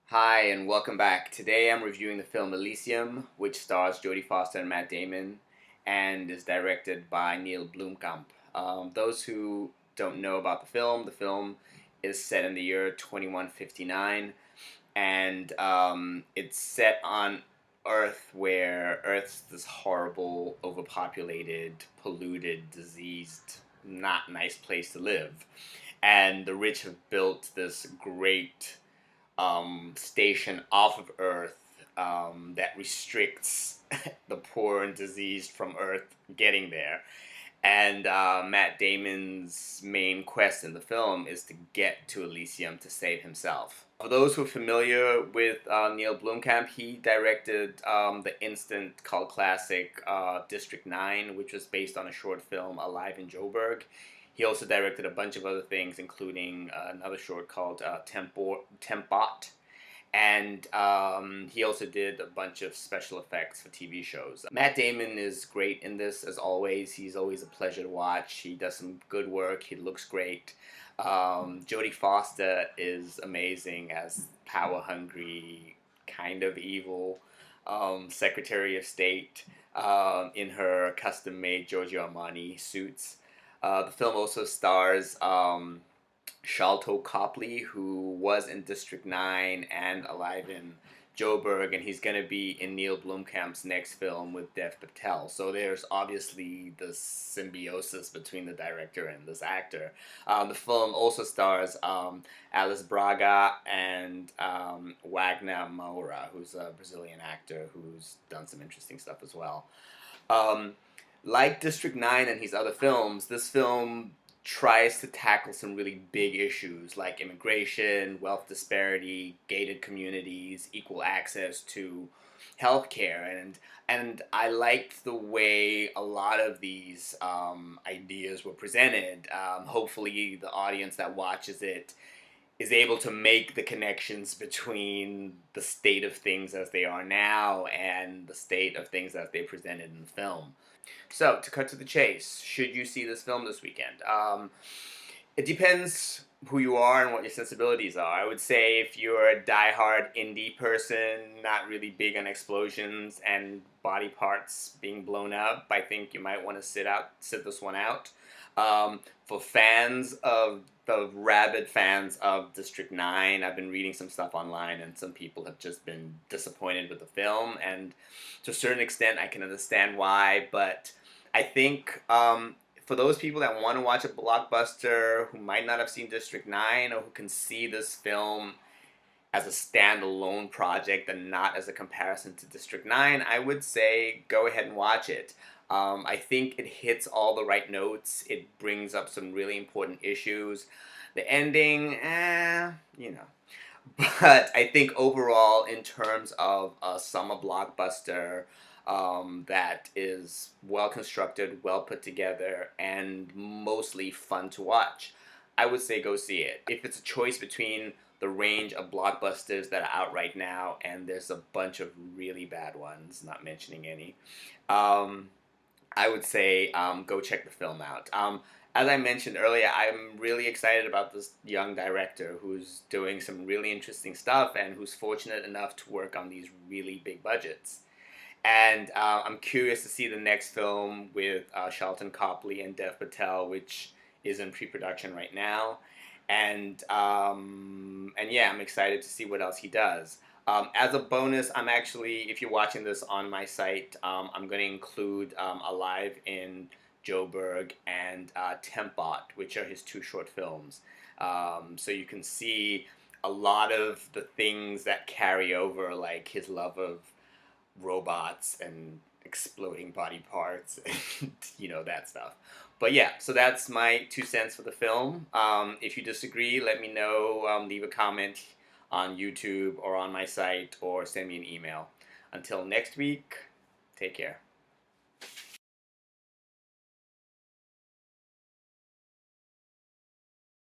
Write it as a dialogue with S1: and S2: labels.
S1: Hi, and welcome back. Today I'm reviewing the film Elysium, which stars Jodie Foster and Matt Damon, and is directed by Neill Blomkamp. Those who don't know about the film is set in the year 2159, and it's set on Earth, where Earth's this horrible, overpopulated, polluted, diseased, not nice place to live. And the rich have built this great station off of Earth that restricts the poor and diseased from Earth getting there. And Matt Damon's main quest in the film is to get to Elysium to save himself. For those who are familiar with Neill Blomkamp, he directed the instant cult classic District 9, which was based on a short film, Alive in Joburg. He also directed a bunch of other things, including another short called Tempot, and he also did a bunch of special effects for TV shows. Matt Damon is great in this, as always. He's always a pleasure to watch. He does some good work. He looks great. Jodie Foster is amazing as power-hungry, kind of evil Secretary of State in her custom-made Giorgio Armani suits. The film also stars Sharlto Copley, who was in District 9 and Alive in Joburg, and he's going to be in Neill Blomkamp's next film with Dev Patel. So there's obviously this symbiosis between the director and this actor. The film also stars Alice Braga and Wagner Moura, who's a Brazilian actor who's done some interesting stuff as well. Um, like District 9 and his other films, this film tries to tackle some really big issues like immigration, wealth disparity, gated communities, equal access to healthcare, and I liked the way a lot of these ideas were presented. Hopefully, the audience that watches it is able to make the connections between the state of things as they are now and the state of things as they presented in the film. So, to cut to the chase, should you see this film this weekend? It depends who you are and what your sensibilities are. I would say if you're a diehard indie person, not really big on explosions and body parts being blown up, I think you might want to sit this one out. For fans of the rabid fans of District 9, I've been reading some stuff online, and some people have just been disappointed with the film, and to a certain extent, I can understand why, but I think for those people that want to watch a blockbuster who might not have seen District 9 or who can see this film as a standalone project and not as a comparison to District 9, I would say go ahead and watch it. I think it hits all the right notes. It brings up some really important issues. The ending, you know. But I think overall, in terms of a summer blockbuster that is well constructed, well put together, and mostly fun to watch, I would say go see it. If it's a choice between the range of blockbusters that are out right now, and there's a bunch of really bad ones, not mentioning any, um, I would say go check the film out. As I mentioned earlier, I'm really excited about this young director who's doing some really interesting stuff and who's fortunate enough to work on these really big budgets. And I'm curious to see the next film with Sharlto Copley and Dev Patel, which is in pre-production right now. And yeah, I'm excited to see what else he does. As a bonus, I'm actually, if you're watching this on my site, I'm going to include Alive in Joburg and Tempot, which are his two short films. So you can see a lot of the things that carry over, like his love of robots and exploding body parts and that stuff. But yeah, so that's my 2 cents for the film. If you disagree, let me know. Leave a comment on YouTube or on my site, or send me an email. Until next week, take care.